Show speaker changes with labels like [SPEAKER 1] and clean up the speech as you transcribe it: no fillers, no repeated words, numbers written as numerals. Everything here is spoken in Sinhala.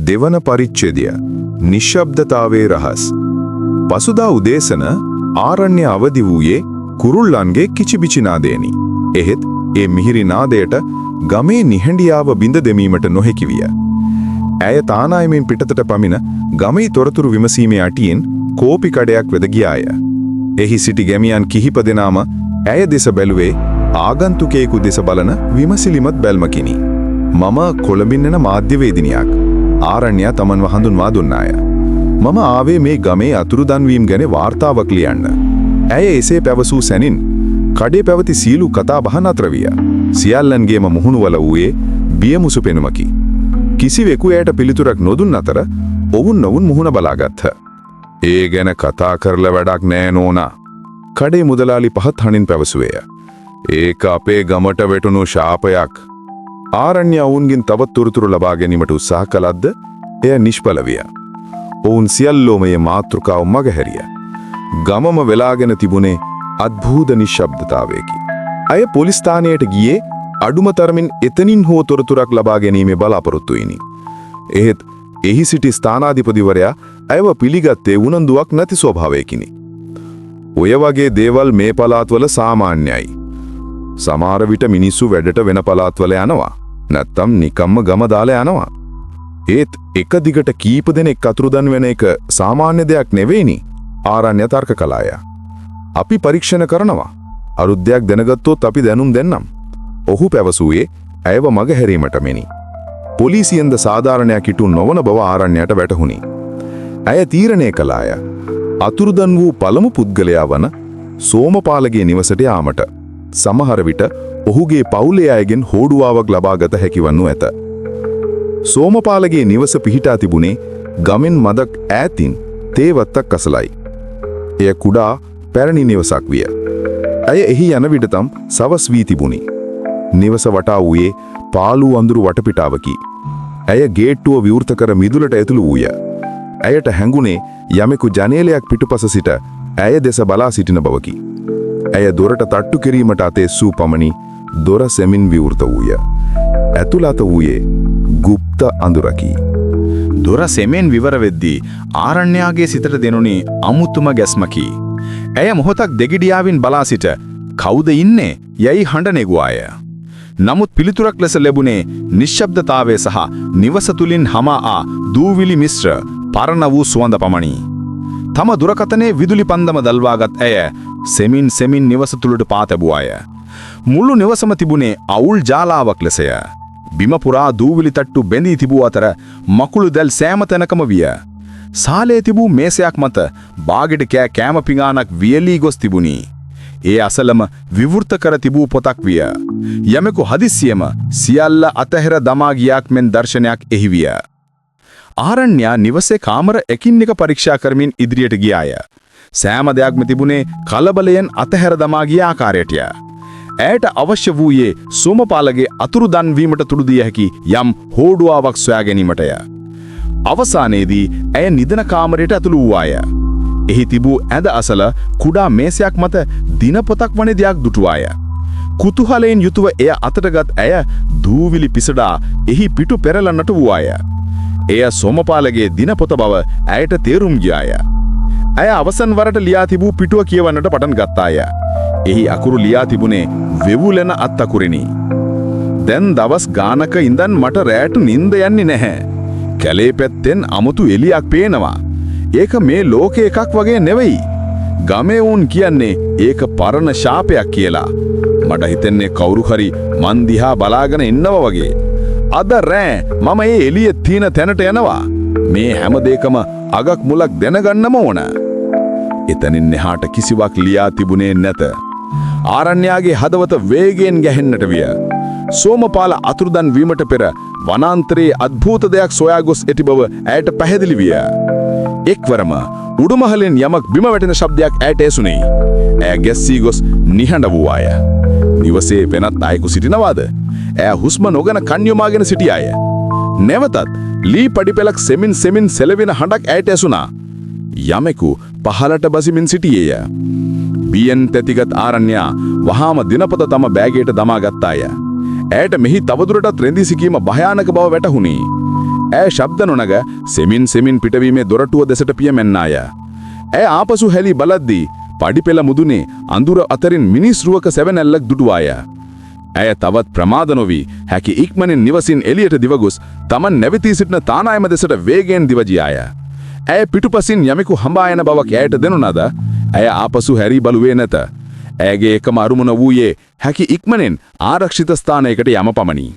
[SPEAKER 1] දෙවන පරිච්ඡේදය නිශ්ශබ්දතාවේ රහස්. පසුදා උදේසන ආරණ්‍ය අවදි වූයේ කුරුල්ලන්ගේ කිචිබිචි නාදයෙනි. එහෙත් ඒ මිහිරි නාදයට ගමේ නිහඬියාව බිඳ දෙමීමට නොහැකි විය. ඇය තානායමින් පිටතට පමින ගමේ තොරතුරු විමසීමේ අටියෙන් කෝපි කඩයක් වෙද ගියාය. එහි සිටි ගැමියන් කිහිප දෙනාම ඇය දෙස බැලුවේ ආගන්තුකයෙකු දෙස බලන විමසිලිමත් බැල්මකිනි. මම කොළඹින් එන මාධ්‍යවේදිනියක්. ආරණ්‍ය තමන්ව හඳුන්වා දුන්නාය. මම ආවේ මේ ගමේ අතුරුදන්වීම් ගැන වාර්තාවක් ලියන්න. ඇය එසේ පැවසූ සැනින් කඩේ පැවති සීලු කතා බහ නතර විය. සියල්ලන්ගේම මුහුණුවල වූයේ බියමුසු පෙනුමකි. කිසිවෙකු ඇයට පිළිතුරක් නොදුන් අතර ඔවුන් මුහුණ බලාගත්හ. ඒ ගැන කතා කරලා වැඩක් නෑ නෝනා. කඩේ මුදලාලි පහත් හනින් පැවසුවේය. ඒක අපේ ගමට වැටුණු ශාපයක්. ආරණ්‍ය ඔවුන්ගෙන් තවත් තොරතුරු ලබා ගැනීමට උත්සාහ කළද්ද එය නිෂ්ඵල විය. ඔවුන් සියල්ලෝම මේ මාතෘකාව මගහැරිය. ගමම වෙලාගෙන තිබුණේ අද්භූත නිශ්ශබ්දතාවයකි. අය පොලිස් ස්ථානයට ගියේ අඩුම තරමින් එතනින් හෝ තොරතුරක් ලබා ගැනීමේ බලාපොරොත්තුවෙනි. එහෙත් එහි සිටි ස්ථානාධිපතිවරයා ඇයව පිළිගත්තේ උනන්දුවක් නැති ස්වභාවයකිනි. ඔය වගේ දේවල් මේ පළාත්වල සාමාන්‍යයි. සමහර විට මිනිස්සු වැඩට වෙන පළාත්වල යනවා. නැත්තම් නිකම්ම ගම දාලා යනවා. ඒත් එක දිගට කීප දෙනෙක් අතුරුදන් වෙන එක සාමාන්‍ය දෙයක් නෙවෙයිනි. ආරණ්‍ය තර්ක කළාය. අපි පරීක්ෂණ කරනවා. අලුත් දෙයක් දැනගත්තොත් අපි දැනුම් දෙන්නම්. ඔහු පැවසුවේ ඇයව මගහැරීමට මෙනි. පොලිසියෙන්ද සාධාරණයක් ඉටු නොවන බව ආරණ්‍යයට වැටහුණි. ඇය තීරණය කළාය. අතුරුදන් වූ පළමු පුද්ගලයා වන සෝමපාලගේ නිවසට යාමට. සමහර විට ඔහුගේ පවුලේ අයගෙන් හෝඩුවාවක් ලබාගත හැකි වනු ඇත. සෝමපාලගේ නිවස පිහිටා තිබුණේ ගමෙන් මදක් ඈතින් තේවත්තක් අසලයි. එය කුඩා පැරණි නිවසක් විය. ඇය එහි යන විටතම් සවස් වී තිබුණි. නිවස වටා වූයේ පාළු අඳුරු වටපිටාවකි. ඇය ගේට්ටුව විවෘත කර මිදුලට ඇතුළු වූය. ඇයට හැඟුණේ යමෙකු ජනේලයක් පිටුපස සිට ඇය දෙස බලා සිටින බවකි. ඇය දොරට තට්ටු කිරීමට අතෙස්සූ පමණි දොර සෙමින් විවෘත වූය. ඇතුළත වූයේ ගුප්ත අඳුරකි.
[SPEAKER 2] දොර සෙමෙන් විවර වෙද්දී ආරණ්‍යයාගේ සිතට දෙනුනි අමුතුම ගැස්මකි. ඇය මොහොතක් දෙගිඩියාවින් බලා සිට කවුද ඉන්නේ යයි හඬ නෙගුවාය. නමුත් පිළිතුරක් ලෙස ලැබුණේ නිශ්ශබ්දතාවය සහ නිවස තුලින් හමා දූවිලි මිශ්‍ර පරණ වූ සුවඳ පමණි. තම දුරකථනයේ විදුලි පන්දම දල්වාගත් ඇය සෙමින් නිවස තුලට පා තැබුවාය. මුළු නිවසම තිබුණේ අවුල් ජාලාවක් ලෙසය. බිම පුරා දූවිලි තට්ටු බැඳී තිබූ අතර මකුළු දැල් සෑම තැනකම විය. සාලේ තිබූ මේසයක් මත බාගෙට කෑම පිඟානක් වියලී ගොස් තිබුණි. ඒ අසලම විවෘත කර තිබූ පොතක් විය. යමෙකු හදිස්සියම සියල්ල අතහැර දමා ගියාක් මෙන් දර්ශනයක් එහි විය. ආරණ්‍ය නිවසේ කාමර එකින් එක පරීක්ෂා කරමින් ඉදිරියට ගියාය. සෑම දෙයක්ම තිබුණේ කලබලයෙන් අතහැර දමා ගිය ආකාරයටය. ඇයට අවශ්‍ය වූයේ සෝමපාලගේ අතුරුදන් වීමට තුඩු දිය හැකි යම් හෝඩුවාවක් සොයා ගැනීමටය. අවසානයේදී ඇය නිදන කාමරයට ඇතුළු වූවාය. එහි තිබූ ඇඳ අසල කුඩා මේසයක් මත දිනපොතක් වන දෙයක් දුටුවාය. කුතුහලයෙන් යුතුව එය අතටගත් ඇය දූවිලි පිසඩා එහි පිටු පෙරලන්නට වූවාය. එය සෝමපාලගේ දිනපොත බව ඇයට තේරුම් ගියාය. ඇය අවසන් වරට ලියා තිබූ පිටුව කියවන්නට පටන් ගත්තාය. එහි අකුරු ලියා තිබුණේ වෙවුලෙන අත් අකුරිනි. දැන් දවස් ගානක ඉඳන් මට රැට නිින්ද යන්නේ නැහැ. කැලේ පැත්තෙන් අමුතු එලියක් පේනවා. ඒක මේ ලෝකේ එකක් වගේ නෙවෙයි. ගමේ උන් කියන්නේ ඒක පරණ ශාපයක් කියලා. මට හිතෙන්නේ කවුරු හරි මන් දිහා බලාගෙන ඉන්නවා වගේ. අද රෑ මම මේ එළියේ තියෙන තැනට යනවා. මේ හැම දෙයකම අගක් මුලක් දැනගන්නම ඕන. එතනින් එහාට කිසිවක් ලියා තිබුණේ නැත. ආරණ්‍යයාගේ හදවත වේගයෙන් ගැහෙන්නට විය. සෝමපාල අතුරුදන් වීමට පෙර වනාන්තරයේ අద్භූත දෙයක් සොයා ගොස් ඇති බව ඇයට පැහැදිලි විය. එක්වරම උඩුමහලෙන් යමක් බිම වැටෙන ශබ්දයක් ඇයට ඇසුණේ. ඇය ගැස්සී ගොස් නිහඬ වූවාය. නිවසේ වෙනත් අයෙකු සිටිනවාද? ඇය හුස්ම නොගන කන් යොමාගෙන සිටියාය. නැවතත් ලී පඩිපෙලක් සෙමින් සෙලවෙන හඬක් ඇයට ඇසුණා. යමෙකු පහලට බසිමින් සිටියේය. බියෙන් තැතිගත් ආරණ්‍යයා වහාම දිනපොත තම බෑගයට දමා ගත්තාය. ඇයට මෙහි තවදුරටත් රැඳී සිටීම භයානක බව වැටහුණි. ඇය ශබ්ද නොනග සෙමින් පිටවීමේ දොරටුව දෙසට පියමැන්නාය. ඇය ආපසු හැලී බලද්දී පඩිපෙළ මුදුනේ අඳුර අතරින් මිනිස් රුවක සැවනැල්ලක් දුටුවාය. ඇය තවත් ප්‍රමාද නොවී හැකි ඉක්මනින් නිවසින් එළියට දිවගොස් තමන් නැවතී සිටින තානායම දෙසට වේගයෙන් දිවජියාය. ඇය පිටුපසින් යමෙකු හඹා යන බවක් ඇයට දෙනුනද ඇය ආපසු හැරී බලුවේ නැත. ඇයගේ එකම අරුමුණ වූයේ හැකි ඉක්මනින් ආරක්ෂිත ස්ථානයකට යම පමණි.